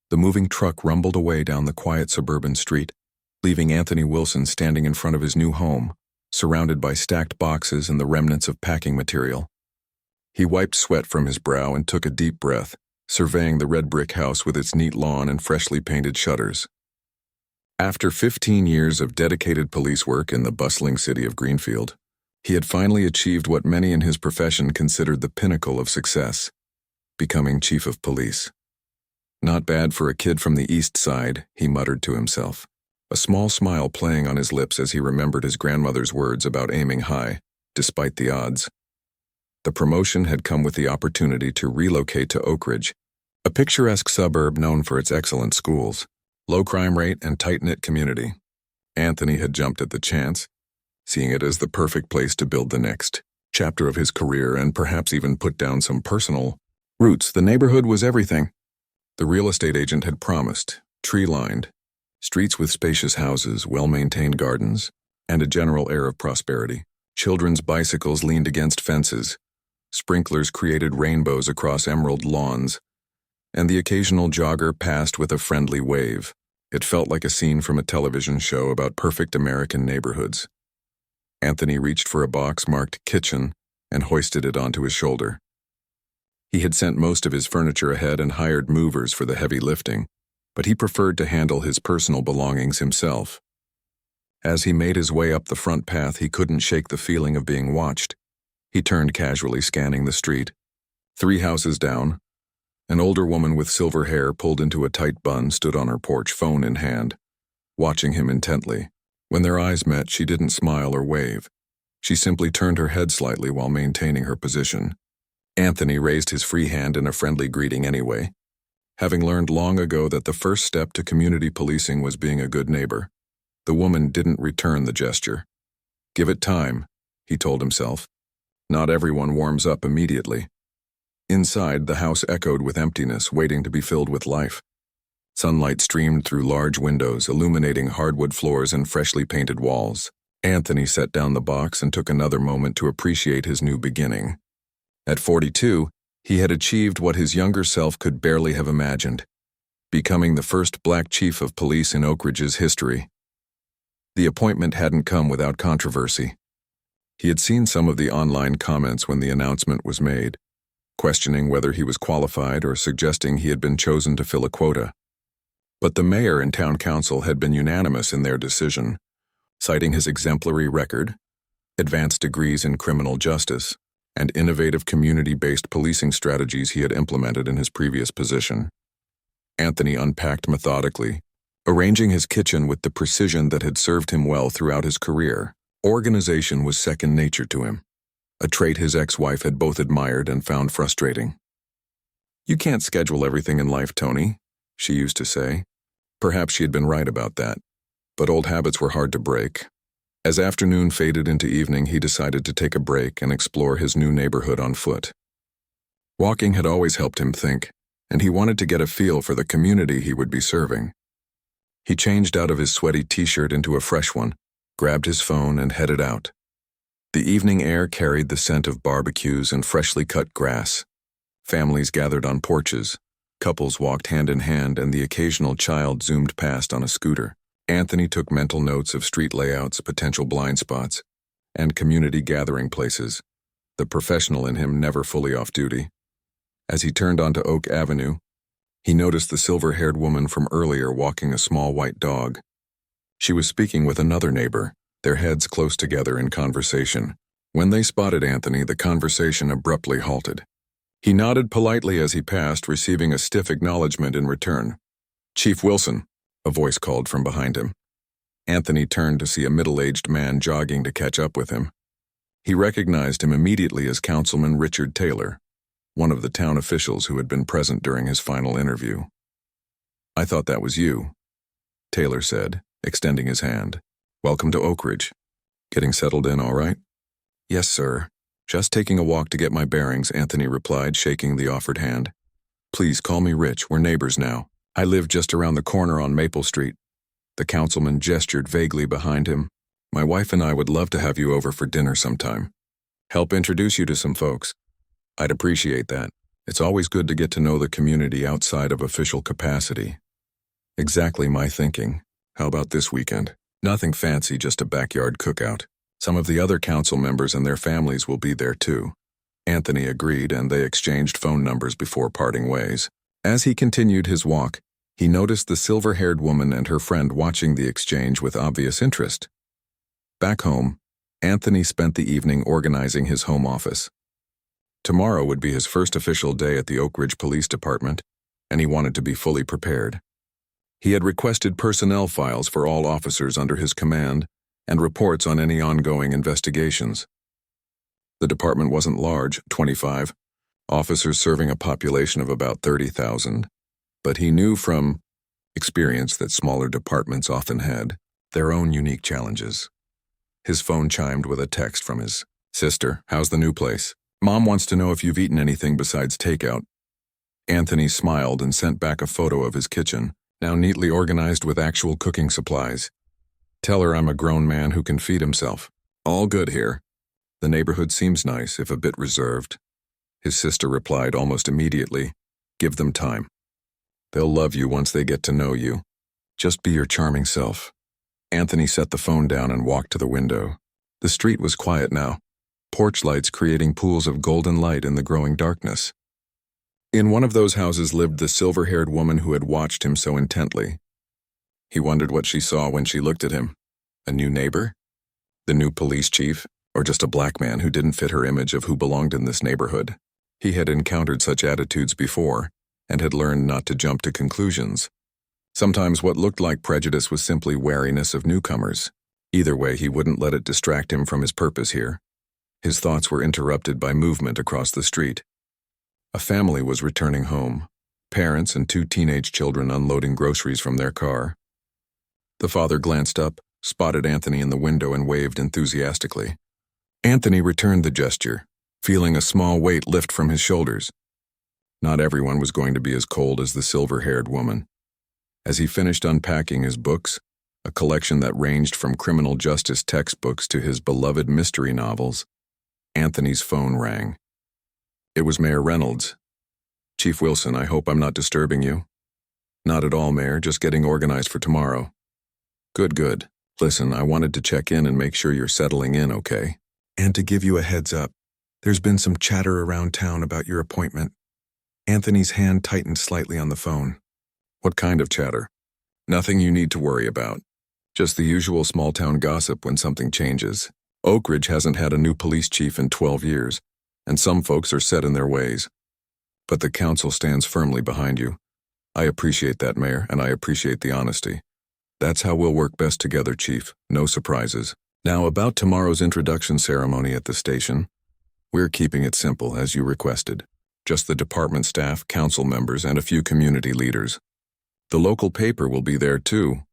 The moving truck rumbled away down the quiet suburban street, leaving Anthony Wilson standing in front of his new home, surrounded by stacked boxes and the remnants of packing material. He wiped sweat from his brow and took a deep breath, surveying the red brick house with its neat lawn and freshly painted shutters. After 15 years of dedicated police work in the bustling city of Greenfield, he had finally achieved what many in his profession considered the pinnacle of success: becoming chief of police. Not bad for a kid from the East Side, he muttered to himself, a small smile playing on his lips as he remembered his grandmother's words about aiming high, despite the odds. The promotion had come with the opportunity to relocate to Oak Ridge, a picturesque suburb known for its excellent schools, low crime rate, and tight-knit community. Anthony had jumped at the chance, seeing it as the perfect place to build the next chapter of his career and perhaps even put down some personal roots. The neighborhood was everything. The real estate agent had promised: tree-lined, streets with spacious houses, well-maintained gardens, and a general air of prosperity. Children's bicycles leaned against fences, sprinklers created rainbows across emerald lawns, and the occasional jogger passed with a friendly wave. It felt like a scene from a television show about perfect American neighborhoods. Anthony reached for a box marked kitchen and hoisted it onto his shoulder. He had sent most of his furniture ahead and hired movers for the heavy lifting, but he preferred to handle his personal belongings himself. As he made his way up the front path, he couldn't shake the feeling of being watched. He turned, casually scanning the street. 3 houses down, an older woman with silver hair pulled into a tight bun stood on her porch, phone in hand, watching him intently. When their eyes met, she didn't smile or wave. She simply turned her head slightly while maintaining her position. Anthony raised his free hand in a friendly greeting anyway, having learned long ago that the first step to community policing was being a good neighbor. The woman didn't return the gesture. Give it time, he told himself. Not everyone warms up immediately. Inside, the house echoed with emptiness, waiting to be filled with life. Sunlight streamed through large windows, illuminating hardwood floors and freshly painted walls. Anthony set down the box and took another moment to appreciate his new beginning. At 42, he had achieved what his younger self could barely have imagined: becoming the first black chief of police in Oak Ridge's history. The appointment hadn't come without controversy. He had seen some of the online comments when the announcement was made, questioning whether he was qualified or suggesting he had been chosen to fill a quota. But the mayor and town council had been unanimous in their decision, citing his exemplary record, advanced degrees in criminal justice, and innovative community-based policing strategies he had implemented in his previous position. Anthony unpacked methodically, arranging his kitchen with the precision that had served him well throughout his career. Organization was second nature to him, a trait his ex-wife had both admired and found frustrating. "You can't schedule everything in life, Tony," she used to say. Perhaps she had been right about that, but old habits were hard to break. As afternoon faded into evening, he decided to take a break and explore his new neighborhood on foot. Walking had always helped him think, and he wanted to get a feel for the community he would be serving. He changed out of his sweaty t-shirt into a fresh one, grabbed his phone, and headed out. The evening air carried the scent of barbecues and freshly cut grass. Families gathered on porches, couples walked hand in hand, and the occasional child zoomed past on a scooter. Anthony took mental notes of street layouts, potential blind spots, and community gathering places, the professional in him never fully off duty. As he turned onto Oak Avenue, he noticed the silver-haired woman from earlier walking a small white dog. She was speaking with another neighbor, their heads close together in conversation. When they spotted Anthony, the conversation abruptly halted. He nodded politely as he passed, receiving a stiff acknowledgement in return. "Chief Wilson," a voice called from behind him. Anthony turned to see a middle-aged man jogging to catch up with him. He recognized him immediately as Councilman Richard Taylor, one of the town officials who had been present during his final interview. "I thought that was you," Taylor said, extending his hand. "Welcome to Oak Ridge. Getting settled in all right?" "Yes, sir. Just taking a walk to get my bearings," Anthony replied, shaking the offered hand. "Please call me Rich. We're neighbors now. I live just around the corner on Maple Street." The councilman gestured vaguely behind him. "My wife and I would love to have you over for dinner sometime. Help introduce you to some folks." "I'd appreciate that. It's always good to get to know the community outside of official capacity. Exactly my thinking. How about this weekend? Nothing fancy, just a backyard cookout. Some of the other council members and their families will be there too. Anthony agreed, and they exchanged phone numbers before parting ways. As he continued his walk, he noticed the silver-haired woman and her friend watching the exchange with obvious interest. Back home, Anthony spent the evening organizing his home office. Tomorrow would be his first official day at the Oak Ridge Police Department, and he wanted to be fully prepared. He had requested personnel files for all officers under his command and reports on any ongoing investigations. The department wasn't large, 25 officers serving a population of about 30,000, but he knew from experience that smaller departments often had their own unique challenges. His phone chimed with a text from his sister. "How's the new place? Mom wants to know if you've eaten anything besides takeout." Anthony smiled and sent back a photo of his kitchen, now neatly organized with actual cooking supplies. "Tell her I'm a grown man who can feed himself. All good here. The neighborhood seems nice, if a bit reserved." His sister replied almost immediately, "Give them time. They'll love you once they get to know you. Just be your charming self." Anthony set the phone down and walked to the window. The street was quiet now, porch lights creating pools of golden light in the growing darkness. In one of those houses lived the silver-haired woman who had watched him so intently. He wondered what she saw when she looked at him. A new neighbor? The new police chief? Or just a black man who didn't fit her image of who belonged in this neighborhood? He had encountered such attitudes before, and had learned not to jump to conclusions. Sometimes what looked like prejudice was simply wariness of newcomers. Either way, he wouldn't let it distract him from his purpose here. His thoughts were interrupted by movement across the street. A family was returning home, parents and 2 teenage children unloading groceries from their car. The father glanced up, spotted Anthony in the window, and waved enthusiastically. Anthony returned the gesture, feeling a small weight lift from his shoulders. Not everyone was going to be as cold as the silver-haired woman. As he finished unpacking his books, a collection that ranged from criminal justice textbooks to his beloved mystery novels, Anthony's phone rang. It was Mayor Reynolds. "Chief Wilson, I hope I'm not disturbing you." "Not at all, Mayor, just getting organized for tomorrow." Good. Listen, I wanted to check in and make sure you're settling in okay. And to give you a heads up, there's been some chatter around town about your appointment." Anthony's hand tightened slightly on the phone. "What kind of chatter?" "Nothing you need to worry about. Just the usual small-town gossip when something changes. Oak Ridge hasn't had a new police chief in 12 years, and some folks are set in their ways. But the council stands firmly behind you. I appreciate that, Mayor, and I appreciate the honesty. That's how we'll work best together, Chief. No surprises. Now, about tomorrow's introduction ceremony at the station. We're keeping it simple, as you requested. Just the department staff, council members, and a few community leaders. The local paper will be there, too."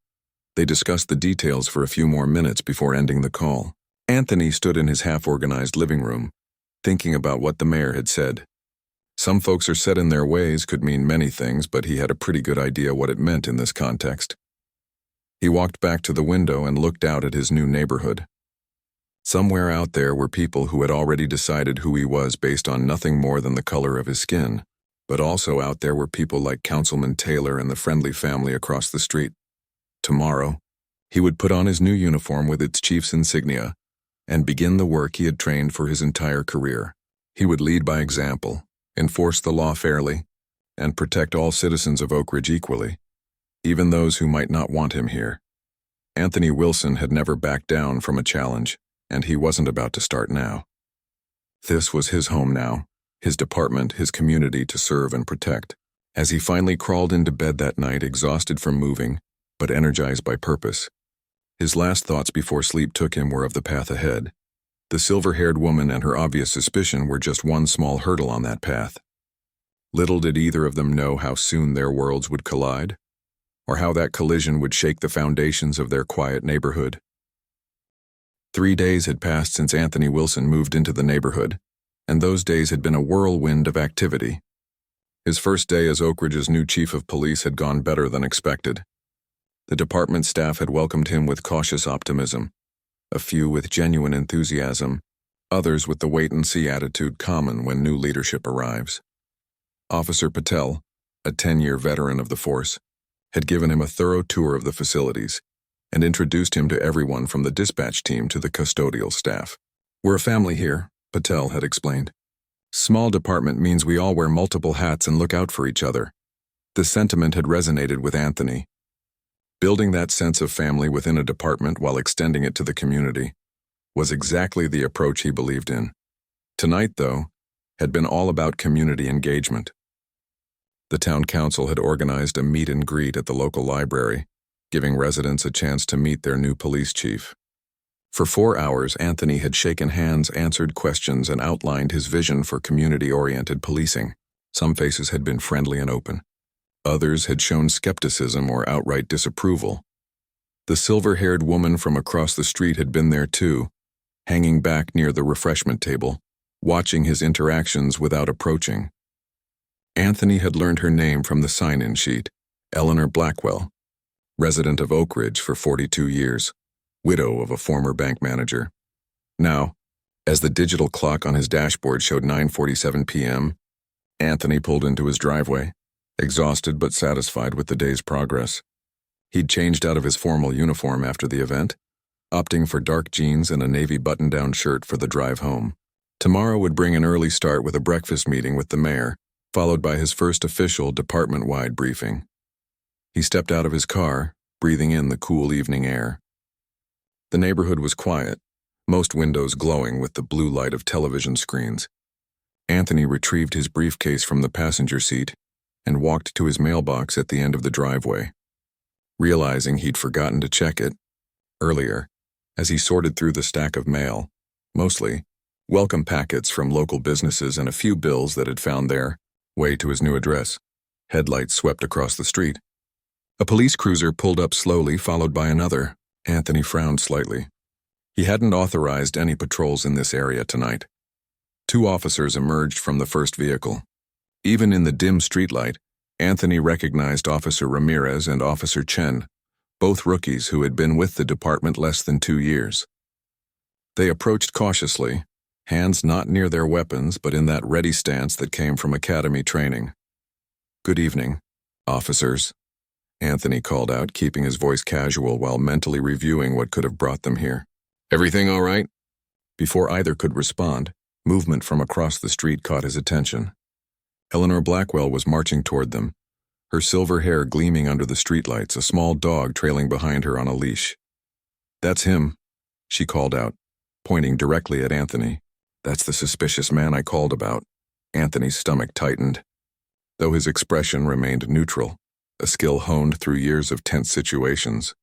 They discussed the details for a few more minutes before ending the call. Anthony stood in his half-organized living room, thinking about what the mayor had said. Some folks are set in their ways could mean many things, but he had a pretty good idea what it meant in this context. He walked back to the window and looked out at his new neighborhood. Somewhere out there were people who had already decided who he was based on nothing more than the color of his skin, but also out there were people like Councilman Taylor and the friendly family across the street. Tomorrow, he would put on his new uniform with its chief's insignia and begin the work he had trained for his entire career. He would lead by example, enforce the law fairly, and protect all citizens of Oak Ridge equally, even those who might not want him here. Anthony Wilson had never backed down from a challenge, and he wasn't about to start now. This was his home now, his department, his community to serve and protect. As he finally crawled into bed that night, exhausted from moving, but energized by purpose, his last thoughts before sleep took him were of the path ahead. The silver-haired woman and her obvious suspicion were just one small hurdle on that path. Little did either of them know how soon their worlds would collide, or how that collision would shake the foundations of their quiet neighborhood. 3 days had passed since Anthony Wilson moved into the neighborhood, and those days had been a whirlwind of activity. His first day as Oak Ridge's new chief of police had gone better than expected. The department staff had welcomed him with cautious optimism, a few with genuine enthusiasm, others with the wait-and-see attitude common when new leadership arrives. Officer Patel, a 10-year veteran of the force, had given him a thorough tour of the facilities and introduced him to everyone from the dispatch team to the custodial staff. "We're a family here," Patel had explained. "Small department means we all wear multiple hats and look out for each other." The sentiment had resonated with Anthony. Building that sense of family within a department while extending it to the community was exactly the approach he believed in. Tonight, though, had been all about community engagement. The town council had organized a meet and greet at the local library, giving residents a chance to meet their new police chief. For 4 hours, Anthony had shaken hands, answered questions, and outlined his vision for community-oriented policing. Some faces had been friendly and open. Others had shown skepticism or outright disapproval. The silver-haired woman from across the street had been there too, hanging back near the refreshment table, watching his interactions without approaching. Anthony had learned her name from the sign-in sheet, Eleanor Blackwell, resident of Oak Ridge for 42 years, widow of a former bank manager. Now, as the digital clock on his dashboard showed 9:47 p.m., Anthony pulled into his driveway, exhausted but satisfied with the day's progress. He'd changed out of his formal uniform after the event, opting for dark jeans and a navy button-down shirt for the drive home. Tomorrow would bring an early start with a breakfast meeting with the mayor, followed by his first official department-wide briefing. He stepped out of his car, breathing in the cool evening air. The neighborhood was quiet, most windows glowing with the blue light of television screens. Anthony retrieved his briefcase from the passenger seat and walked to his mailbox at the end of the driveway. Realizing he'd forgotten to check it earlier, as he sorted through the stack of mail, mostly welcome packets from local businesses and a few bills that had found their way to his new address, headlights swept across the street. A police cruiser pulled up slowly, followed by another. Anthony frowned slightly. He hadn't authorized any patrols in this area tonight. 2 officers emerged from the first vehicle. Even in the dim streetlight, Anthony recognized Officer Ramirez and Officer Chen, both rookies who had been with the department less than 2 years. They approached cautiously, hands not near their weapons but in that ready stance that came from academy training. "Good evening, officers," Anthony called out, keeping his voice casual while mentally reviewing what could have brought them here. "Everything all right?" Before either could respond, movement from across the street caught his attention. Eleanor Blackwell was marching toward them, her silver hair gleaming under the streetlights, a small dog trailing behind her on a leash. "That's him," she called out, pointing directly at Anthony. "That's the suspicious man I called about." Anthony's stomach tightened, though his expression remained neutral, a skill honed through years of tense situations.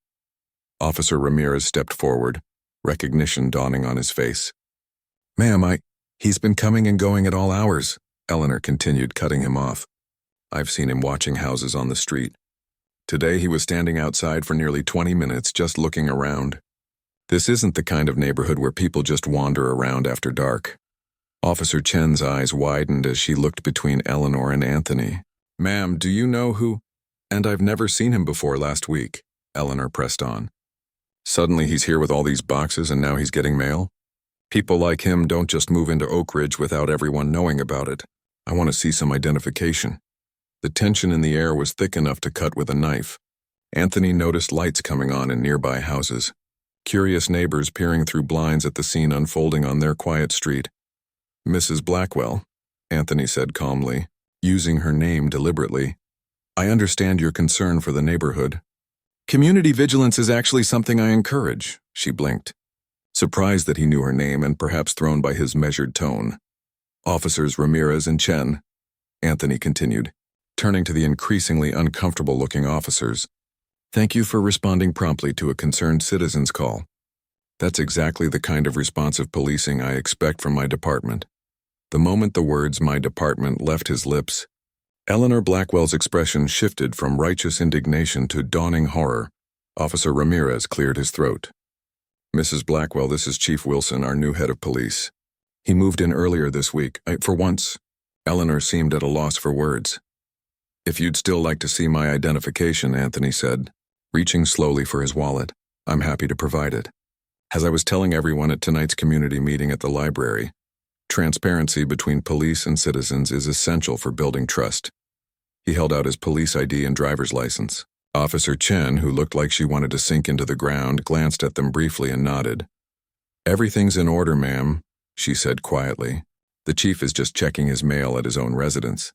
Officer Ramirez stepped forward, recognition dawning on his face. "Ma'am, he's been coming and going at all hours," Eleanor continued, cutting him off. "I've seen him watching houses on the street. Today he was standing outside for nearly 20 minutes just looking around. This isn't the kind of neighborhood where people just wander around after dark." Officer Chen's eyes widened as she looked between Eleanor and Anthony. "Ma'am, do you know who—" "And I've never seen him before last week," Eleanor pressed on. "Suddenly he's here with all these boxes and now he's getting mail? People like him don't just move into Oak Ridge without everyone knowing about it. I want to see some identification." The tension in the air was thick enough to cut with a knife. Anthony noticed lights coming on in nearby houses, curious neighbors peering through blinds at the scene unfolding on their quiet street. "Mrs. Blackwell," Anthony said calmly, using her name deliberately, "I understand your concern for the neighborhood. Community vigilance is actually something I encourage," she blinked, surprised that he knew her name and perhaps thrown by his measured tone. "Officers Ramirez and Chen," Anthony continued, turning to the increasingly uncomfortable-looking officers, "thank you for responding promptly to a concerned citizen's call. That's exactly the kind of responsive policing I expect from my department." The moment the words "my department" left his lips, Eleanor Blackwell's expression shifted from righteous indignation to dawning horror. Officer Ramirez cleared his throat. "Mrs. Blackwell, this is Chief Wilson, our new head of police. He moved in earlier this week. For once," Eleanor seemed at a loss for words. "If you'd still like to see my identification," Anthony said, reaching slowly for his wallet, "I'm happy to provide it. As I was telling everyone at tonight's community meeting at the library, Transparency between police and citizens is essential for building trust. He held out his police ID and driver's license. Officer Chen, who looked like she wanted to sink into the ground, glanced at them briefly and nodded. "Everything's in order, ma'am," she said quietly. "The chief is just checking his mail at his own residence."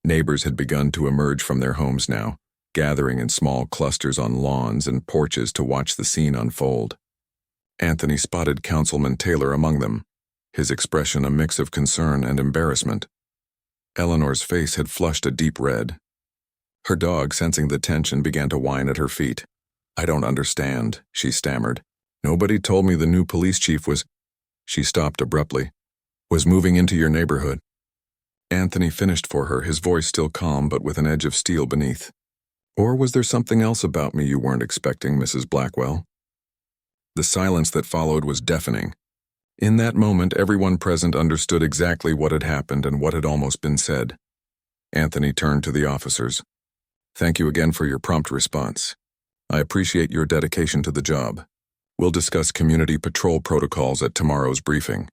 Neighbors had begun to emerge from their homes now, gathering in small clusters on lawns and porches to watch the scene unfold. Anthony spotted Councilman Taylor among them, his expression a mix of concern and embarrassment. Eleanor's face had flushed a deep red. Her dog, sensing the tension, began to whine at her feet. "I don't understand," she stammered. "Nobody told me the new police chief was—" She stopped abruptly. "Was moving into your neighborhood." Anthony finished for her, his voice still calm but with an edge of steel beneath. "Or was there something else about me you weren't expecting, Mrs. Blackwell?" The silence that followed was deafening. In that moment, everyone present understood exactly what had happened and what had almost been said. Anthony turned to the officers. "Thank you again for your prompt response. I appreciate your dedication to the job. We'll discuss community patrol protocols at tomorrow's briefing."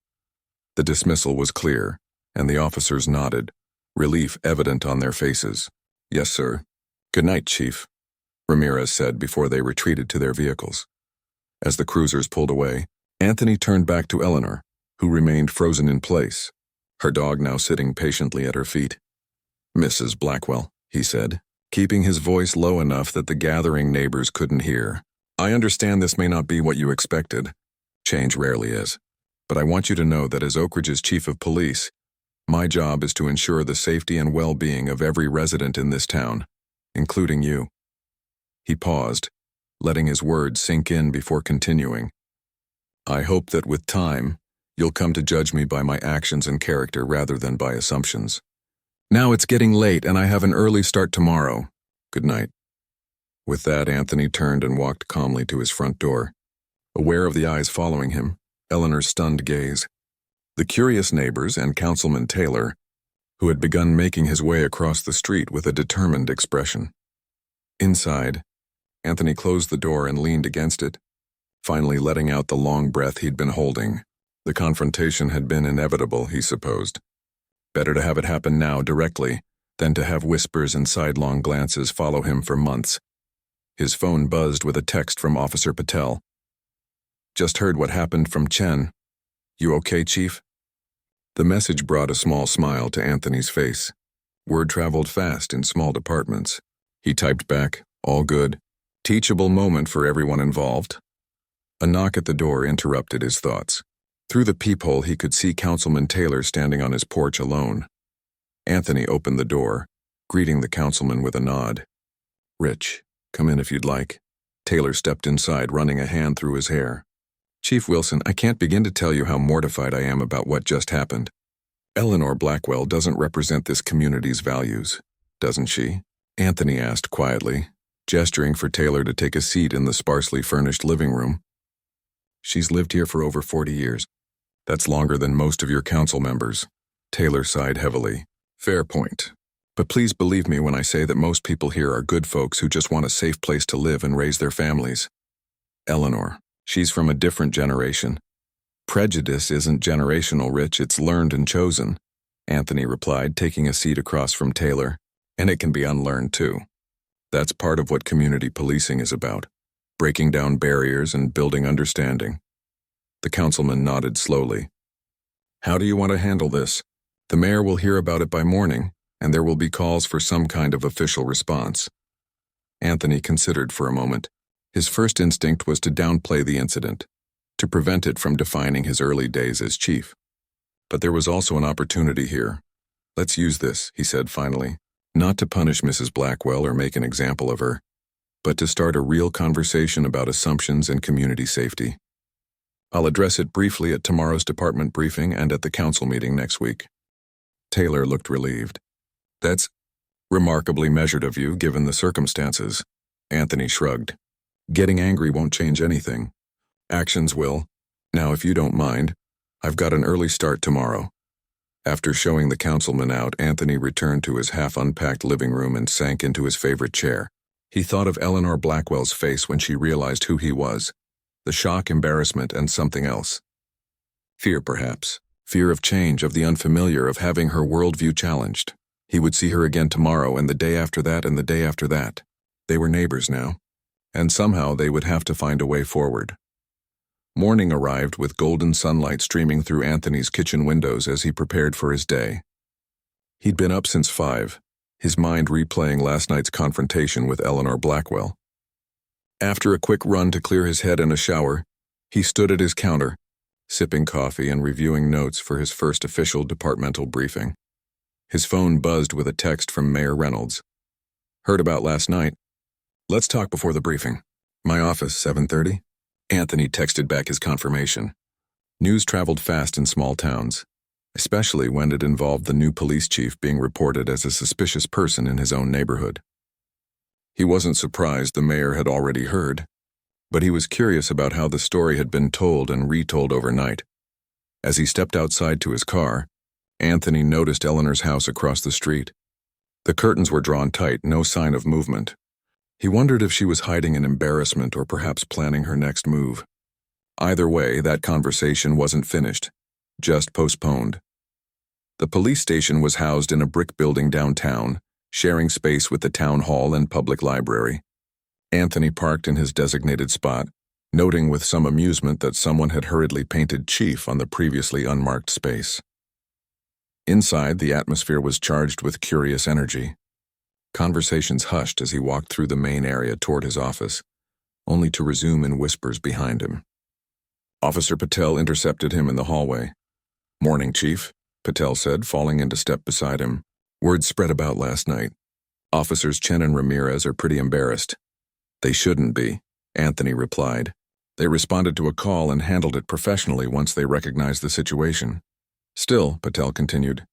The dismissal was clear, and the officers nodded, relief evident on their faces. "Yes, sir. Good night, Chief," Ramirez said before they retreated to their vehicles. As the cruisers pulled away, Anthony turned back to Eleanor, who remained frozen in place, her dog now sitting patiently at her feet. "Mrs. Blackwell," he said, keeping his voice low enough that the gathering neighbors couldn't hear. "I understand this may not be what you expected. Change rarely is. But I want you to know that as Oak Ridge's chief of police, my job is to ensure the safety and well-being of every resident in this town, including you." He paused, letting his words sink in before continuing. "I hope that with time, you'll come to judge me by my actions and character rather than by assumptions. Now it's getting late and I have an early start tomorrow. Good night." With that, Anthony turned and walked calmly to his front door. Aware of the eyes following him, Eleanor's stunned gaze, the curious neighbors and Councilman Taylor, who had begun making his way across the street with a determined expression. Inside, Anthony closed the door and leaned against it, finally letting out the long breath he'd been holding. The confrontation had been inevitable, he supposed. Better to have it happen now directly than to have whispers and sidelong glances follow him for months. His phone buzzed with a text from Officer Patel. "Just heard what happened from Chen. You okay, Chief?" The message brought a small smile to Anthony's face. Word traveled fast in small departments. He typed back, "All good." Teachable moment for everyone involved. A knock at the door interrupted his thoughts. Through the peephole, he could see Councilman Taylor standing on his porch alone. Anthony opened the door, greeting the councilman with a nod. "Rich, come in if you'd like." Taylor stepped inside, running a hand through his hair. "Chief Wilson, I can't begin to tell you how mortified I am about what just happened. Eleanor Blackwell doesn't represent this community's values, doesn't she?" Anthony asked quietly, gesturing for Taylor to take a seat in the sparsely furnished living room. "She's lived here for over 40 years. That's longer than most of your council members." Taylor sighed heavily. "Fair point. But please believe me when I say that most people here are good folks who just want a safe place to live and raise their families. Eleanor, she's from a different generation. Prejudice isn't generational, Rich, it's learned and chosen," Anthony replied, taking a seat across from Taylor. "And it can be unlearned too. That's part of what community policing is about, breaking down barriers and building understanding." The councilman nodded slowly. "How do you want to handle this? The mayor will hear about it by morning, and there will be calls for some kind of official response." Anthony considered for a moment. His first instinct was to downplay the incident, to prevent it from defining his early days as chief. But there was also an opportunity here. "Let's use this," he said finally. "Not to punish Mrs. Blackwell or make an example of her, but to start a real conversation about assumptions and community safety. I'll address it briefly at tomorrow's department briefing and at the council meeting next week." Taylor looked relieved. "That's remarkably measured of you, given the circumstances." Anthony shrugged. "Getting angry won't change anything. Actions will. Now, if you don't mind, I've got an early start tomorrow." After showing the councilman out, Anthony returned to his half-unpacked living room and sank into his favorite chair. He thought of Eleanor Blackwell's face when she realized who he was. The shock, embarrassment, and something else. Fear, perhaps. Fear of change, of the unfamiliar, of having her worldview challenged. He would see her again tomorrow, and the day after that, and the day after that. They were neighbors now, and somehow they would have to find a way forward. Morning arrived with golden sunlight streaming through Anthony's kitchen windows as he prepared for his day. He'd been up since 5, his mind replaying last night's confrontation with Eleanor Blackwell. After a quick run to clear his head and a shower, he stood at his counter, sipping coffee and reviewing notes for his first official departmental briefing. His phone buzzed with a text from Mayor Reynolds. Heard about last night. Let's talk before the briefing. My office, 7:30. Anthony texted back his confirmation. News traveled fast in small towns, especially when it involved the new police chief being reported as a suspicious person in his own neighborhood. He wasn't surprised the mayor had already heard, but he was curious about how the story had been told and retold overnight. As he stepped outside to his car, Anthony noticed Eleanor's house across the street. The curtains were drawn tight, no sign of movement. He wondered if she was hiding in embarrassment or perhaps planning her next move. Either way, that conversation wasn't finished, just postponed. The police station was housed in a brick building downtown, sharing space with the town hall and public library. Anthony parked in his designated spot, noting with some amusement that someone had hurriedly painted Chief on the previously unmarked space. Inside, the atmosphere was charged with curious energy. Conversations hushed as he walked through the main area toward his office, only to resume in whispers behind him. Officer Patel intercepted him in the hallway. "Morning, Chief," Patel said, falling into step beside him. "Word spread about last night. Officers Chen and Ramirez are pretty embarrassed." "They shouldn't be," Anthony replied. "They responded to a call and handled it professionally once they recognized the situation. Still," Patel continued,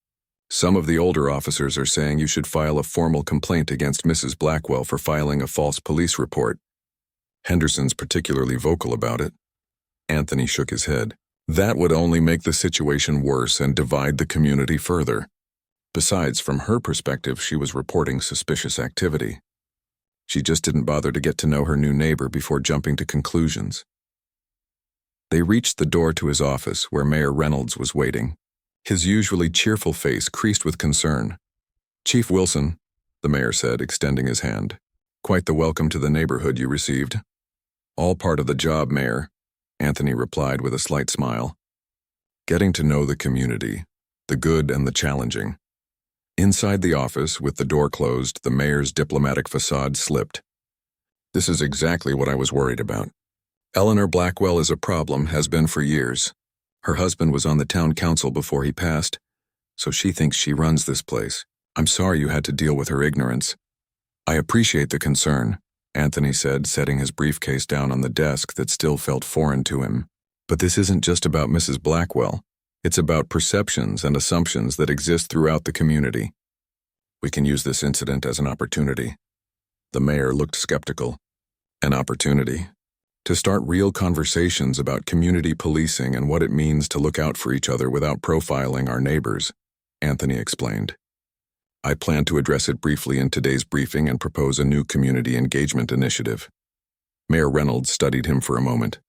"some of the older officers are saying you should file a formal complaint against Mrs. Blackwell for filing a false police report. Henderson's particularly vocal about it." Anthony shook his head. "That would only make the situation worse and divide the community further. Besides, from her perspective, she was reporting suspicious activity. She just didn't bother to get to know her new neighbor before jumping to conclusions." They reached the door to his office, where Mayor Reynolds was waiting, his usually cheerful face creased with concern. "Chief Wilson," the mayor said, extending his hand. "Quite the welcome to the neighborhood you received." "All part of the job, Mayor," Anthony replied with a slight smile. "Getting to know the community, the good and the challenging." Inside the office, with the door closed, the mayor's diplomatic facade slipped. "This is exactly what I was worried about. Eleanor Blackwell is a problem, has been for years. Her husband was on the town council before he passed, so she thinks she runs this place. I'm sorry you had to deal with her ignorance." "I appreciate the concern," Anthony said, setting his briefcase down on the desk that still felt foreign to him. "But this isn't just about Mrs. Blackwell. It's about perceptions and assumptions that exist throughout the community. We can use this incident as an opportunity." The mayor looked skeptical. "An opportunity? To start real conversations about community policing and what it means to look out for each other without profiling our neighbors," Anthony explained. "I plan to address it briefly in today's briefing and propose a new community engagement initiative." Mayor Reynolds studied him for a moment.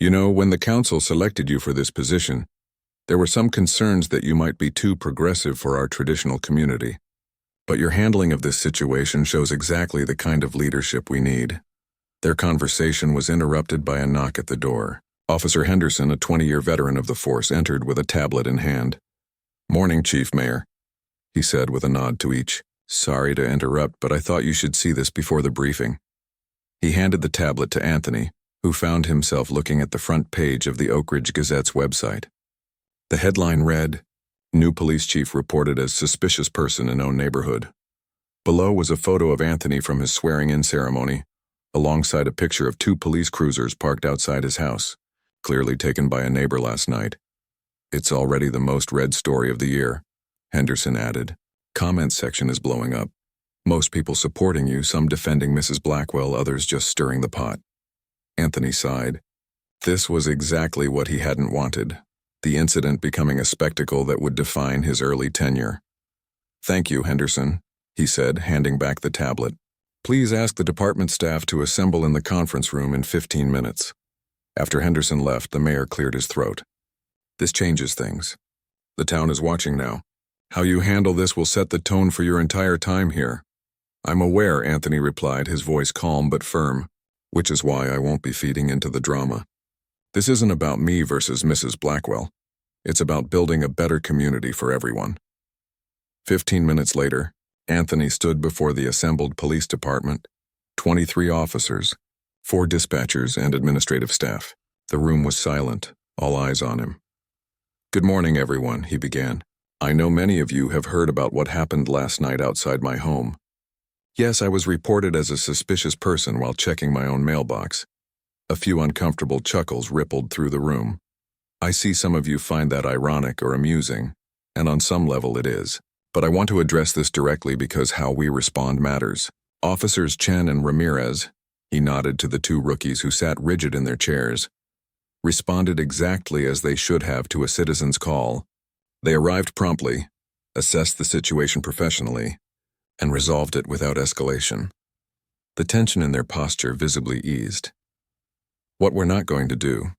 "You know, when the council selected you for this position, there were some concerns that you might be too progressive for our traditional community. But your handling of this situation shows exactly the kind of leadership we need." Their conversation was interrupted by a knock at the door. Officer Henderson, a 20-year veteran of the force, entered with a tablet in hand. "Morning, Chief Mayor," he said with a nod to each. "Sorry to interrupt, but I thought you should see this before the briefing." He handed the tablet to Anthony, who found himself looking at the front page of the Oak Ridge Gazette's website. The headline read, "New police chief reported as suspicious person in own neighborhood." Below was a photo of Anthony from his swearing-in ceremony, alongside a picture of 2 police cruisers parked outside his house, clearly taken by a neighbor last night. "It's already the most read story of the year," Henderson added. "Comment section is blowing up. Most people supporting you, some defending Mrs. Blackwell, others just stirring the pot." Anthony sighed. This was exactly what he hadn't wanted, the incident becoming a spectacle that would define his early tenure. "Thank you, Henderson," he said, handing back the tablet. "Please ask the department staff to assemble in the conference room in 15 minutes. After Henderson left, the mayor cleared his throat. This changes things. The town is watching now. How you handle this will set the tone for your entire time here. I'm aware, Anthony replied, his voice calm but firm, which is why I won't be feeding into the drama. This isn't about me versus Mrs. Blackwell. It's about building a better community for everyone. 15 minutes later, Anthony stood before the assembled police department, 23 officers, 4 dispatchers, and administrative staff. The room was silent, all eyes on him. "Good morning, everyone," he began. "I know many of you have heard about what happened last night outside my home. Yes, I was reported as a suspicious person while checking my own mailbox. A few uncomfortable chuckles rippled through the room. I see some of you find that ironic or amusing, and on some level it is. But I want to address this directly because how we respond matters. Officers Chen and Ramirez," he nodded to the 2 rookies who sat rigid in their chairs, "responded exactly as they should have to a citizen's call. They arrived promptly, assessed the situation professionally, and resolved it without escalation." The tension in their posture visibly eased. "What we're not going to do,"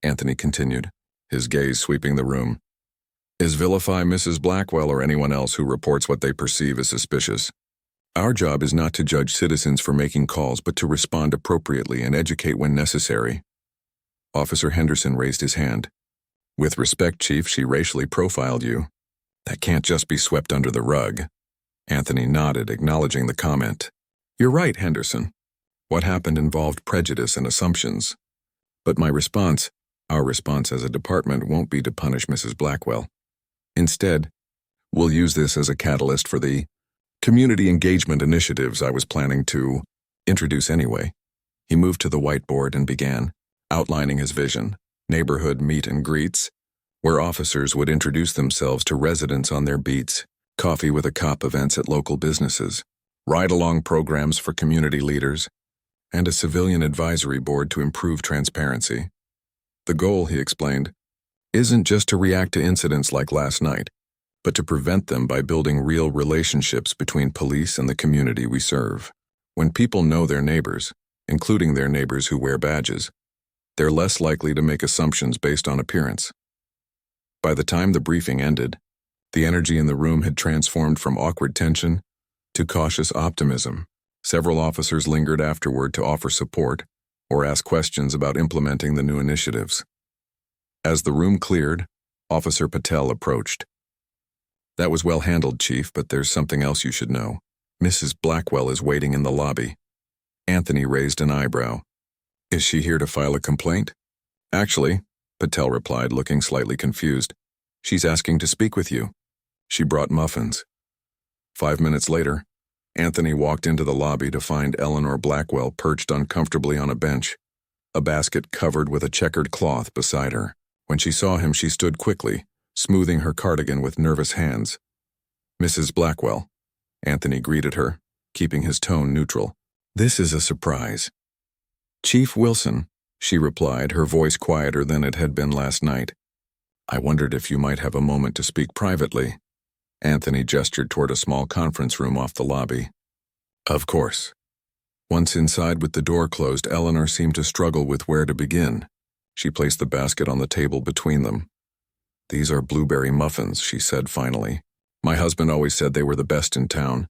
Anthony continued, his gaze sweeping the room, "is vilify Mrs. Blackwell or anyone else who reports what they perceive as suspicious. Our job is not to judge citizens for making calls, but to respond appropriately and educate when necessary." Officer Henderson raised his hand. "With respect, Chief, she racially profiled you. That can't just be swept under the rug." Anthony nodded, acknowledging the comment. "You're right, Henderson. What happened involved prejudice and assumptions. But our response as a department won't be to punish Mrs. Blackwell. Instead, we'll use this as a catalyst for the community engagement initiatives I was planning to introduce anyway." He moved to the whiteboard and began outlining his vision: neighborhood meet and greets, where officers would introduce themselves to residents on their beats, coffee with a cop events at local businesses, ride-along programs for community leaders, and a civilian advisory board to improve transparency. The goal, he explained, isn't just to react to incidents like last night, but to prevent them by building real relationships between police and the community we serve. When people know their neighbors, including their neighbors who wear badges, they're less likely to make assumptions based on appearance. By the time the briefing ended, the energy in the room had transformed from awkward tension to cautious optimism. Several officers lingered afterward to offer support or ask questions about implementing the new initiatives. As the room cleared, Officer Patel approached. "That was well handled, Chief, but there's something else you should know. Mrs. Blackwell is waiting in the lobby." Anthony raised an eyebrow. "Is she here to file a complaint?" "Actually," Patel replied, looking slightly confused, "she's asking to speak with you. She brought muffins." 5 minutes later, Anthony walked into the lobby to find Eleanor Blackwell perched uncomfortably on a bench, a basket covered with a checkered cloth beside her. When she saw him, she stood quickly, smoothing her cardigan with nervous hands. "Mrs. Blackwell," Anthony greeted her, keeping his tone neutral. "This is a surprise." "Chief Wilson," she replied, her voice quieter than it had been last night. "I wondered if you might have a moment to speak privately." Anthony gestured toward a small conference room off the lobby. "Of course." Once inside with the door closed, Eleanor seemed to struggle with where to begin. She placed the basket on the table between them. "These are blueberry muffins," she said finally. "My husband always said they were the best in town."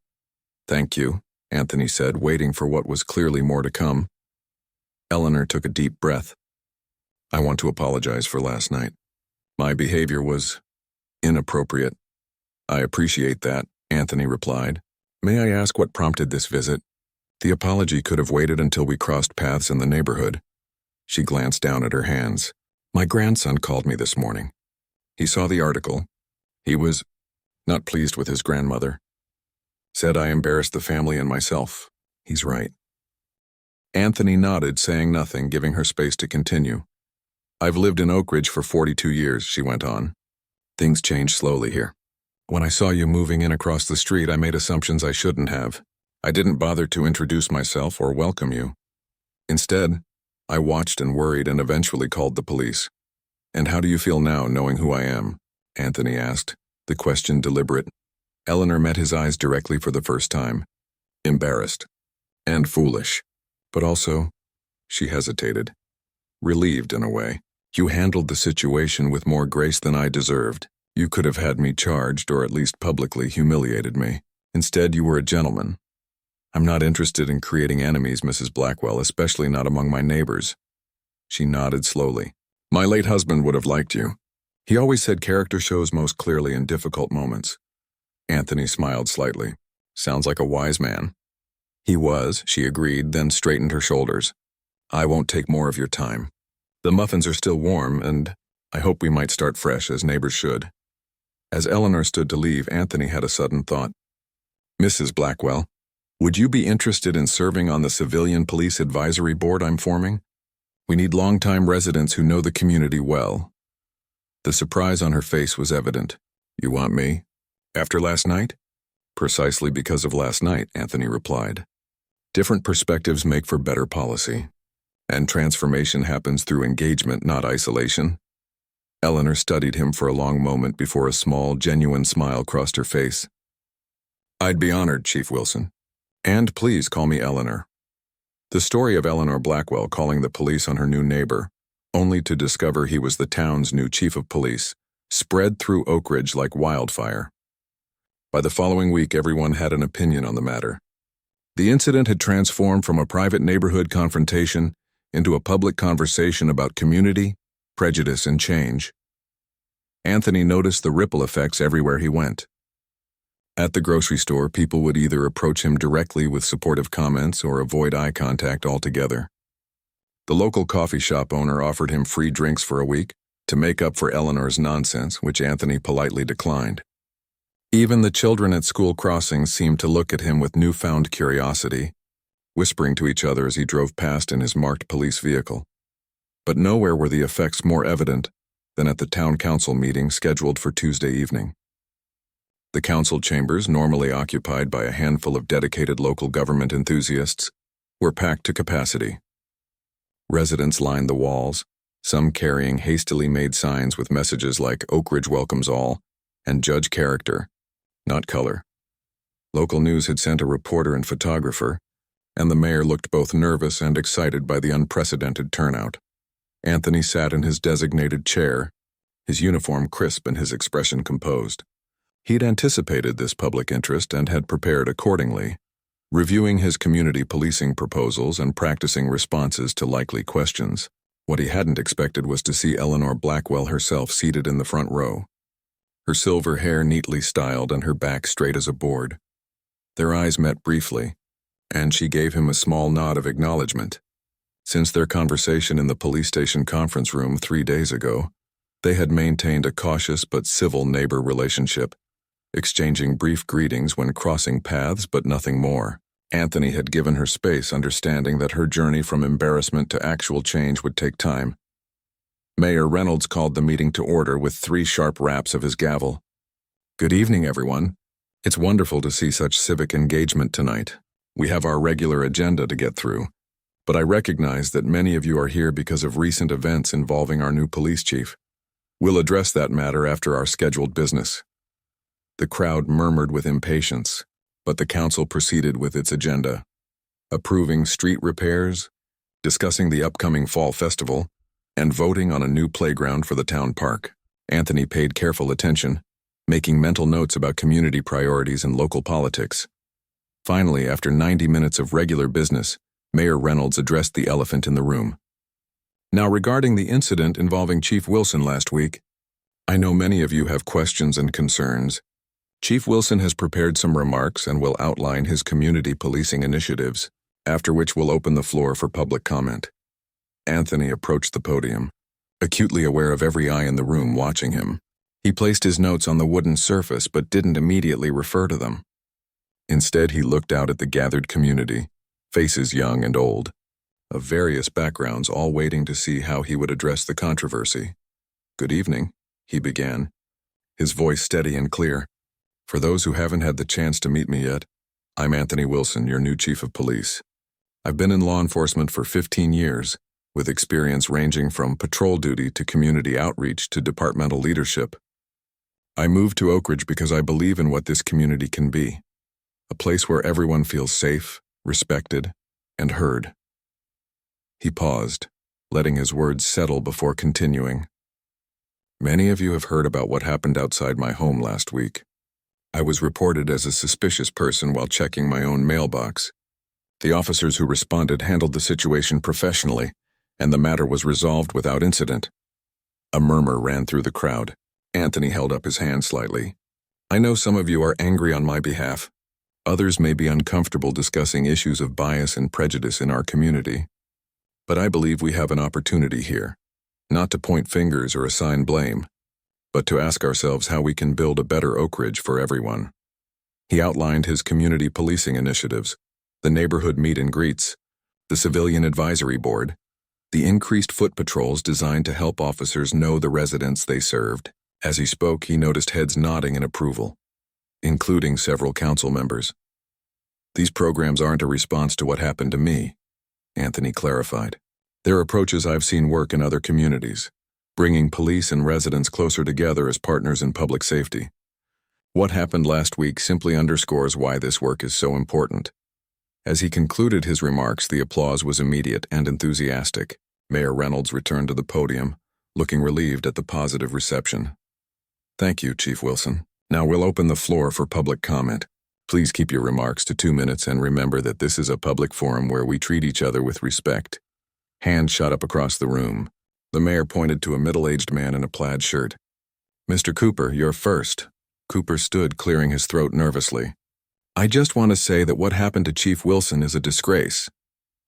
"Thank you," Anthony said, waiting for what was clearly more to come. Eleanor took a deep breath. "I want to apologize for last night. My behavior was inappropriate." "I appreciate that," Anthony replied. "May I ask what prompted this visit?" The apology could have waited until we crossed paths in the neighborhood. She glanced down at her hands. "My grandson called me this morning. He saw the article. He was not pleased with his grandmother. Said I embarrassed the family and myself. He's right." Anthony nodded, saying nothing, giving her space to continue. "I've lived in Oak Ridge for 42 years, she went on. "Things change slowly here. When I saw you moving in across the street, I made assumptions I shouldn't have. I didn't bother to introduce myself or welcome you. Instead, I watched and worried and eventually called the police." "And how do you feel now, knowing who I am?" Anthony asked, the question deliberate. Eleanor met his eyes directly for the first time. "Embarrassed. And foolish. But also," she hesitated, "relieved in a way." You handled the situation with more grace than I deserved. You could have had me charged or at least publicly humiliated me. Instead, you were a gentleman. I'm not interested in creating enemies, Mrs. Blackwell, especially not among my neighbors. She nodded slowly. My late husband would have liked you. He always said character shows most clearly in difficult moments. Anthony smiled slightly. Sounds like a wise man. He was, she agreed, then straightened her shoulders. I won't take more of your time. The muffins are still warm, and I hope we might start fresh, as neighbors should. As Eleanor stood to leave, Anthony had a sudden thought. Mrs. Blackwell, would you be interested in serving on the Civilian Police Advisory Board I'm forming? We need longtime residents who know the community well. The surprise on her face was evident. You want me? After last night? Precisely because of last night, Anthony replied. Different perspectives make for better policy. And transformation happens through engagement, not isolation. Eleanor studied him for a long moment before a small, genuine smile crossed her face. I'd be honored, Chief Wilson. And please call me Eleanor. The story of Eleanor Blackwell calling the police on her new neighbor, only to discover he was the town's new chief of police, spread through Oak Ridge like wildfire. By the following week, everyone had an opinion on the matter. The incident had transformed from a private neighborhood confrontation into a public conversation about community, prejudice, and change. Anthony noticed the ripple effects everywhere he went. At the grocery store, people would either approach him directly with supportive comments or avoid eye contact altogether. The local coffee shop owner offered him free drinks for a week to make up for Eleanor's nonsense, which Anthony politely declined. Even the children at school crossings seemed to look at him with newfound curiosity, whispering to each other as he drove past in his marked police vehicle. But nowhere were the effects more evident than at the town council meeting scheduled for Tuesday evening. The council chambers, normally occupied by a handful of dedicated local government enthusiasts, were packed to capacity. Residents lined the walls, some carrying hastily made signs with messages like Oak Ridge welcomes all and judge character, not color. Local news had sent a reporter and photographer, and the mayor looked both nervous and excited by the unprecedented turnout. Anthony sat in his designated chair, his uniform crisp and his expression composed. He'd anticipated this public interest and had prepared accordingly, reviewing his community policing proposals and practicing responses to likely questions. What he hadn't expected was to see Eleanor Blackwell herself seated in the front row, her silver hair neatly styled and her back straight as a board. Their eyes met briefly, and she gave him a small nod of acknowledgement. Since their conversation in the police station conference room 3 days ago, they had maintained a cautious but civil neighbor relationship, exchanging brief greetings when crossing paths but nothing more. Anthony had given her space, understanding that her journey from embarrassment to actual change would take time. Mayor Reynolds called the meeting to order with 3 sharp raps of his gavel. Good evening, everyone. It's wonderful to see such civic engagement tonight. We have our regular agenda to get through, but I recognize that many of you are here because of recent events involving our new police chief. We'll address that matter after our scheduled business. The crowd murmured with impatience, but the council proceeded with its agenda, approving street repairs, discussing the upcoming fall festival, and voting on a new playground for the town park. Anthony paid careful attention, making mental notes about community priorities and local politics. Finally, after 90 minutes of regular business, Mayor Reynolds addressed the elephant in the room. Now, regarding the incident involving Chief Wilson last week, I know many of you have questions and concerns. Chief Wilson has prepared some remarks and will outline his community policing initiatives, after which we'll open the floor for public comment. Anthony approached the podium, acutely aware of every eye in the room watching him. He placed his notes on the wooden surface but didn't immediately refer to them. Instead, he looked out at the gathered community, faces young and old, of various backgrounds, all waiting to see how he would address the controversy. Good evening, he began, his voice steady and clear. For those who haven't had the chance to meet me yet, I'm Anthony Wilson, your new chief of police. I've been in law enforcement for 15 years, with experience ranging from patrol duty to community outreach to departmental leadership. I moved to Oak Ridge because I believe in what this community can be, a place where everyone feels safe, respected, and heard. He paused, letting his words settle before continuing. Many of you have heard about what happened outside my home last week. I was reported as a suspicious person while checking my own mailbox. The officers who responded handled the situation professionally, and the matter was resolved without incident. A murmur ran through the crowd. Anthony held up his hand slightly. I know some of you are angry on my behalf. Others may be uncomfortable discussing issues of bias and prejudice in our community. But I believe we have an opportunity here, not to point fingers or assign blame, but to ask ourselves how we can build a better Oak Ridge for everyone. He outlined his community policing initiatives, the neighborhood meet and greets, the civilian advisory board, the increased foot patrols designed to help officers know the residents they served. As he spoke, he noticed heads nodding in approval, including several council members. These programs aren't a response to what happened to me, Anthony clarified. They're approaches I've seen work in other communities, bringing police and residents closer together as partners in public safety. What happened last week simply underscores why this work is so important. As he concluded his remarks, the applause was immediate and enthusiastic. Mayor Reynolds returned to the podium, looking relieved at the positive reception. Thank you, Chief Wilson. Now we'll open the floor for public comment. Please keep your remarks to 2 minutes and remember that this is a public forum where we treat each other with respect. Hands shot up across the room. The mayor pointed to a middle-aged man in a plaid shirt. Mr. Cooper, you're first. Cooper stood, clearing his throat nervously. I just want to say that what happened to Chief Wilson is a disgrace.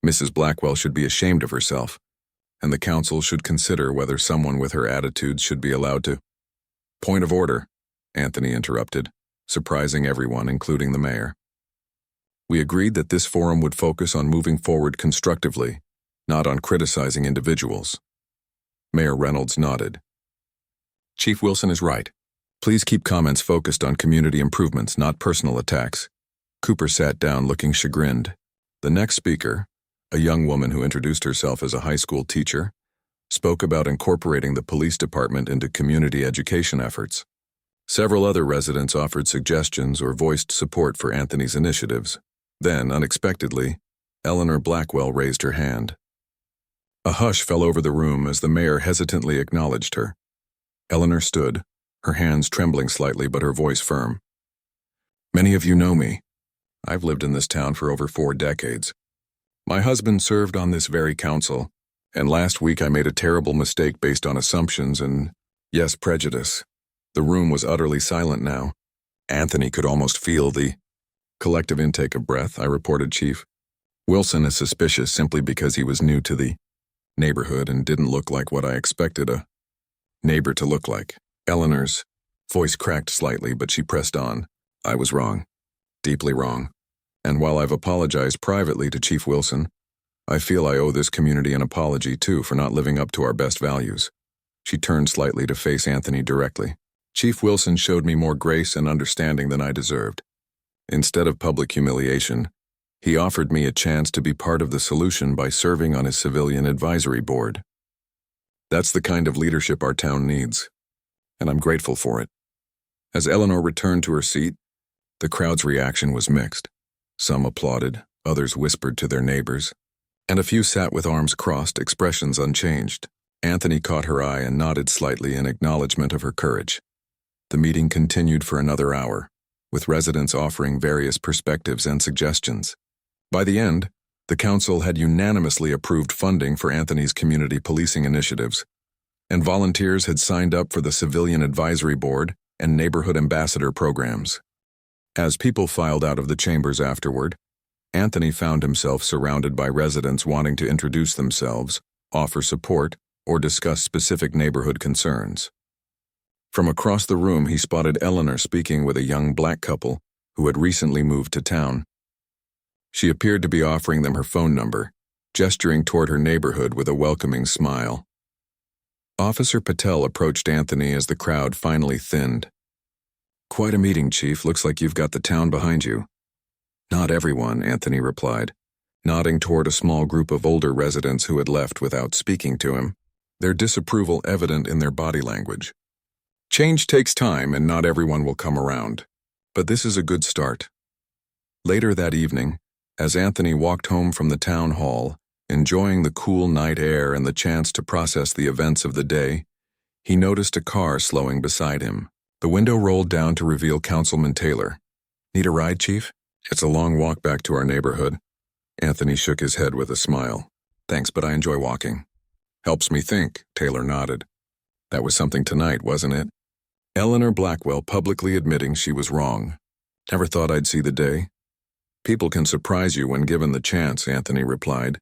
Mrs. Blackwell should be ashamed of herself, and the council should consider whether someone with her attitudes should be allowed to. Point of order, Anthony interrupted, surprising everyone, including the mayor. We agreed that this forum would focus on moving forward constructively, not on criticizing individuals. Mayor Reynolds nodded. Chief Wilson is right. Please keep comments focused on community improvements, not personal attacks. Cooper sat down looking chagrined. The next speaker, a young woman who introduced herself as a high school teacher, spoke about incorporating the police department into community education efforts. Several other residents offered suggestions or voiced support for Anthony's initiatives. Then, unexpectedly, Eleanor Blackwell raised her hand. A hush fell over the room as the mayor hesitantly acknowledged her. Eleanor stood, her hands trembling slightly but her voice firm. Many of you know me. I've lived in this town for over 4 decades. My husband served on this very council, and last week I made a terrible mistake based on assumptions and, yes, prejudice. The room was utterly silent now. Anthony could almost feel the collective intake of breath. I reported, Chief. Wilson is suspicious simply because he was new to the neighborhood and didn't look like what I expected a neighbor to look like. Eleanor's voice cracked slightly, but she pressed on. I was wrong. Deeply wrong. And while I've apologized privately to Chief Wilson, I feel I owe this community an apology, too, for not living up to our best values. She turned slightly to face Anthony directly. Chief Wilson showed me more grace and understanding than I deserved. Instead of public humiliation, he offered me a chance to be part of the solution by serving on his civilian advisory board. That's the kind of leadership our town needs, and I'm grateful for it. As Eleanor returned to her seat, the crowd's reaction was mixed. Some applauded, others whispered to their neighbors, and a few sat with arms crossed, expressions unchanged. Anthony caught her eye and nodded slightly in acknowledgement of her courage. The meeting continued for another hour, with residents offering various perspectives and suggestions. By the end, the council had unanimously approved funding for Anthony's community policing initiatives, and volunteers had signed up for the Civilian Advisory Board and Neighborhood Ambassador programs. As people filed out of the chambers afterward, Anthony found himself surrounded by residents wanting to introduce themselves, offer support, or discuss specific neighborhood concerns. From across the room, he spotted Eleanor speaking with a young black couple who had recently moved to town. She appeared to be offering them her phone number, gesturing toward her neighborhood with a welcoming smile. Officer Patel approached Anthony as the crowd finally thinned. Quite a meeting, Chief. Looks like you've got the town behind you. Not everyone, Anthony replied, nodding toward a small group of older residents who had left without speaking to him, their disapproval evident in their body language. Change takes time and not everyone will come around, but this is a good start. Later that evening, as Anthony walked home from the town hall, Enjoying the cool night air and the chance to process the events of the day, he noticed a car slowing beside him. The window rolled down to reveal Councilman Taylor. "Need a ride, Chief?" "It's a long walk back to our neighborhood." Anthony shook his head with a smile. "Thanks, but I enjoy walking." "Helps me think," Taylor nodded. "That was something tonight, wasn't it?" Eleanor Blackwell publicly admitting she was wrong. "Never thought I'd see the day." "People can surprise you when given the chance," Anthony replied.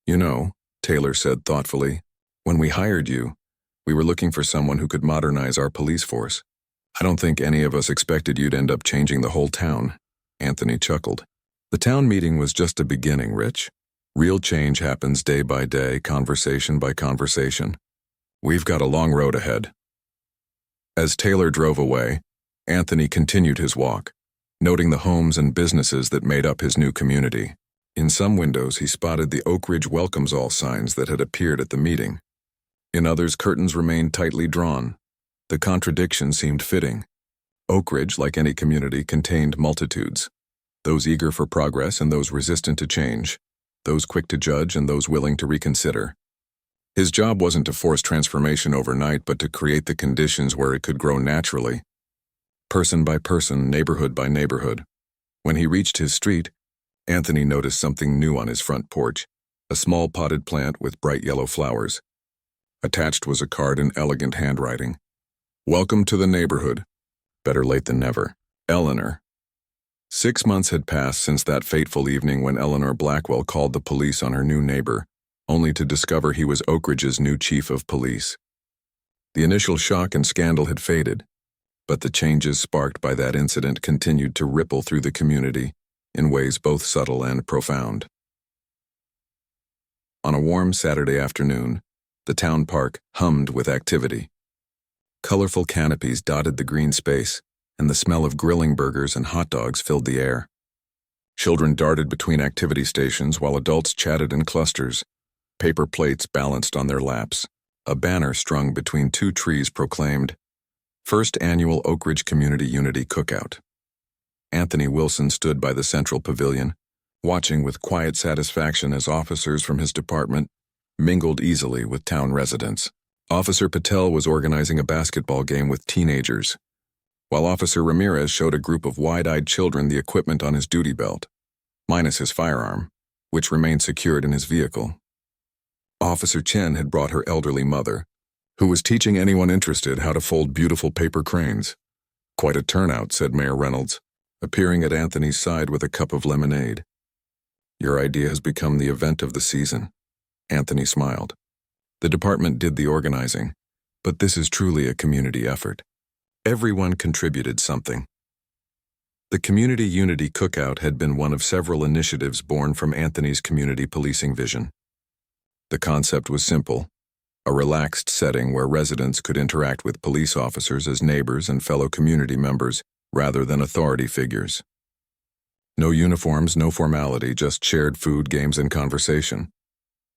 "You know," Taylor said thoughtfully, "when we hired you, we were looking for someone who could modernize our police force. I don't think any of us expected you'd end up changing the whole town." Anthony chuckled. "The town meeting was just a beginning, Rich. Real change happens day by day, conversation by conversation. We've got a long road ahead." As Taylor drove away, Anthony continued his walk, noting the homes and businesses that made up his new community. In some windows, he spotted the Oak Ridge welcomes all signs that had appeared at the meeting. In others, curtains remained tightly drawn. The contradiction seemed fitting. Oak Ridge, like any community, contained multitudes. Those eager for progress and those resistant to change. Those quick to judge and those willing to reconsider. His job wasn't to force transformation overnight, but to create the conditions where it could grow naturally. Person by person, neighborhood by neighborhood. When he reached his street, Anthony noticed something new on his front porch, a small potted plant with bright yellow flowers. Attached was a card in elegant handwriting. "Welcome to the neighborhood. Better late than never. Eleanor." 6 months had passed since that fateful evening when Eleanor Blackwell called the police on her new neighbor, only to discover he was Oak Ridge's new chief of police. The initial shock and scandal had faded, but the changes sparked by that incident continued to ripple through the community in ways both subtle and profound. On a warm Saturday afternoon, the town park hummed with activity. Colorful canopies dotted the green space, and the smell of grilling burgers and hot dogs filled the air. Children darted between activity stations while adults chatted in clusters. Paper plates balanced on their laps. A banner strung between 2 trees proclaimed, "First Annual Oak Ridge Community Unity Cookout." Anthony Wilson stood by the central pavilion, watching with quiet satisfaction as officers from his department mingled easily with town residents. Officer Patel was organizing a basketball game with teenagers, while Officer Ramirez showed a group of wide-eyed children the equipment on his duty belt, minus his firearm, which remained secured in his vehicle. Officer Chen had brought her elderly mother, who was teaching anyone interested how to fold beautiful paper cranes. "Quite a turnout," said Mayor Reynolds, appearing at Anthony's side with a cup of lemonade. "Your idea has become the event of the season." Anthony smiled. "The department did the organizing, but this is truly a community effort. Everyone contributed something." The Community Unity Cookout had been one of several initiatives born from Anthony's community policing vision. The concept was simple, a relaxed setting where residents could interact with police officers as neighbors and fellow community members rather than authority figures. No uniforms, no formality, just shared food, games, and conversation.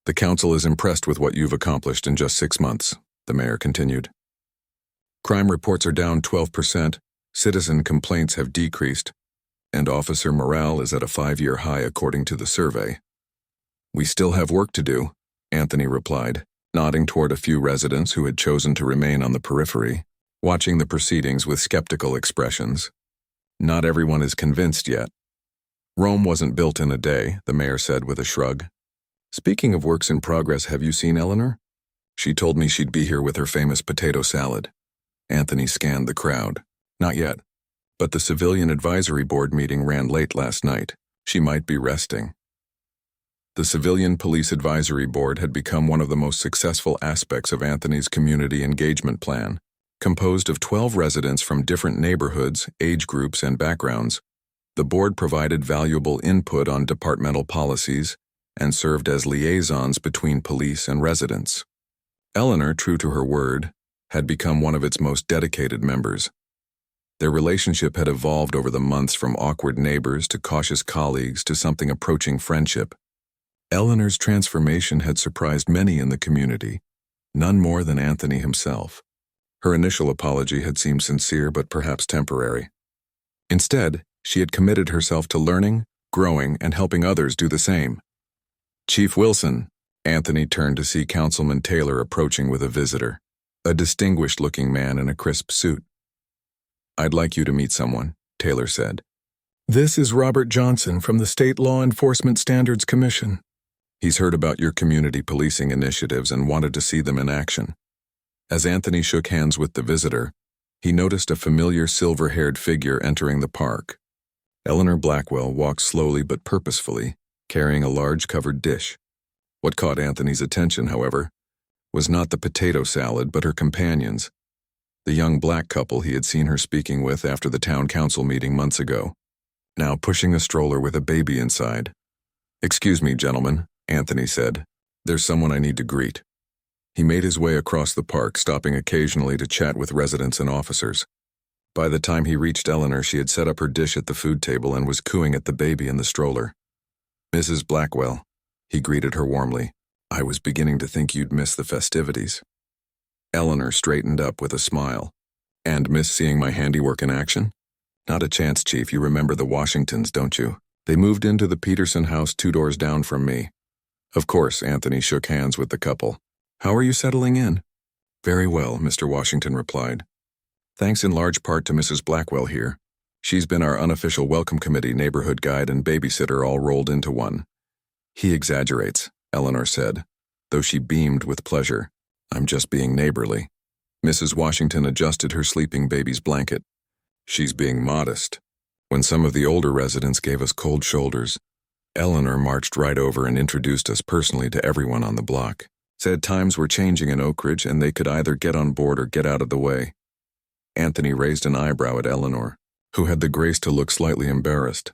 "The council is impressed with what you've accomplished in just 6 months," the mayor continued. "Crime reports are down 12%, citizen complaints have decreased, and officer morale is at a 5-year high according to the survey." "We still have work to do," Anthony replied, nodding toward a few residents who had chosen to remain on the periphery, watching the proceedings with skeptical expressions. "Not everyone is convinced yet." "Rome wasn't built in a day," the mayor said with a shrug. "Speaking of works in progress, have you seen Eleanor? She told me she'd be here with her famous potato salad." Anthony scanned the crowd. "Not yet, but the Civilian Advisory Board meeting ran late last night. She might be resting." The Civilian Police Advisory Board had become one of the most successful aspects of Anthony's community engagement plan. Composed of 12 residents from different neighborhoods, age groups, and backgrounds, the board provided valuable input on departmental policies and served as liaisons between police and residents. Eleanor, true to her word, had become one of its most dedicated members. Their relationship had evolved over the months from awkward neighbors to cautious colleagues to something approaching friendship. Eleanor's transformation had surprised many in the community, none more than Anthony himself. Her initial apology had seemed sincere but perhaps temporary. Instead, she had committed herself to learning, growing, and helping others do the same. Chief Wilson. Anthony turned to see Councilman Taylor approaching with a visitor, a distinguished-looking man in a crisp suit. "I'd like you to meet someone," Taylor said. "This is Robert Johnson from the State Law Enforcement Standards Commission. He's heard about your community policing initiatives and wanted to see them in action." As Anthony shook hands with the visitor, he noticed a familiar silver-haired figure entering the park. Eleanor Blackwell walked slowly but purposefully, carrying a large covered dish. What caught Anthony's attention, however, was not the potato salad but her companions, the young black couple he had seen her speaking with after the town council meeting months ago, now pushing a stroller with a baby inside. "Excuse me, gentlemen," Anthony said. "There's someone I need to greet." He made his way across the park, stopping occasionally to chat with residents and officers. By the time he reached Eleanor, she had set up her dish at the food table and was cooing at the baby in the stroller. "Mrs. Blackwell," he greeted her warmly. "I was beginning to think you'd miss the festivities." Eleanor straightened up with a smile. "And miss seeing my handiwork in action?" "Not a chance, Chief. You remember the Washingtons, don't you? They moved into the Peterson house 2 doors down from me." "Of course," Anthony shook hands with the couple. "How are you settling in?" "Very well," Mr. Washington replied. "Thanks in large part to Mrs. Blackwell here. She's been our unofficial welcome committee, neighborhood guide, and babysitter all rolled into one." "He exaggerates," Eleanor said, though she beamed with pleasure. "I'm just being neighborly." Mrs. Washington adjusted her sleeping baby's blanket. "She's being modest." When some of the older residents gave us cold shoulders, Eleanor marched right over and introduced us personally to everyone on the block. Said times were changing in Oak Ridge and they could either get on board or get out of the way. Anthony raised an eyebrow at Eleanor, who had the grace to look slightly embarrassed.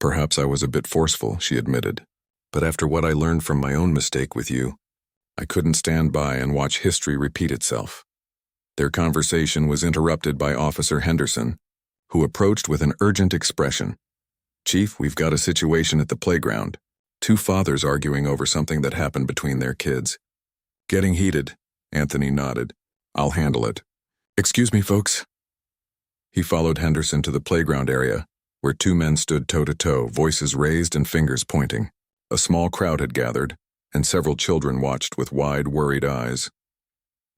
"Perhaps I was a bit forceful," she admitted. "But after what I learned from my own mistake with you, I couldn't stand by and watch history repeat itself." Their conversation was interrupted by Officer Henderson, who approached with an urgent expression. "Chief, we've got a situation at the playground. 2 fathers arguing over something that happened between their kids." "Getting heated," Anthony nodded. "I'll handle it. Excuse me, folks." He followed Henderson to the playground area, where 2 men stood toe-to-toe, voices raised and fingers pointing. A small crowd had gathered, and several children watched with wide, worried eyes.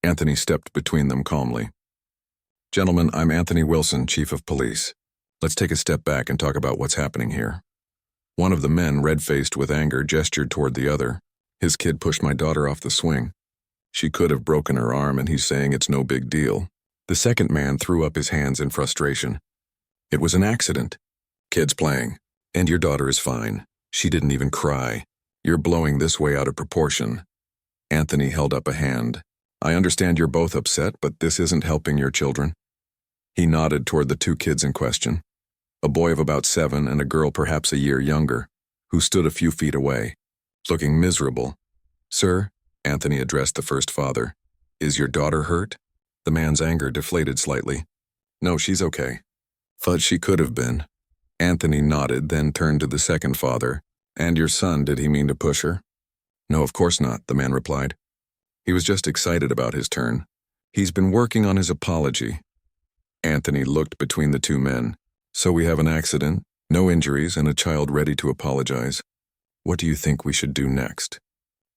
Anthony stepped between them calmly. "Gentlemen, I'm Anthony Wilson, Chief of Police. Let's take a step back and talk about what's happening here." One of the men, red-faced with anger, gestured toward the other. "His kid pushed my daughter off the swing. She could have broken her arm, and he's saying it's no big deal." The second man threw up his hands in frustration. "It was an accident. Kids playing. And your daughter is fine. She didn't even cry. You're blowing this way out of proportion." Anthony held up a hand. "I understand you're both upset, but this isn't helping your children." He nodded toward the 2 kids in question, a boy of about 7 and a girl perhaps a year younger, who stood a few feet away, looking miserable. "Sir," Anthony addressed the first father, "is your daughter hurt?" The man's anger deflated slightly. "No, she's okay." "But she could have been." Anthony nodded, then turned to the second father. "And your son, did he mean to push her?" "No, of course not," the man replied. "He was just excited about his turn. He's been working on his apology." Anthony looked between the 2 men. "So we have an accident, no injuries, and a child ready to apologize. What do you think we should do next?"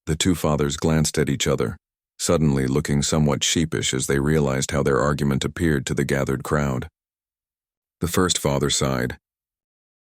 The 2 fathers glanced at each other, suddenly looking somewhat sheepish as they realized how their argument appeared to the gathered crowd. The first father sighed.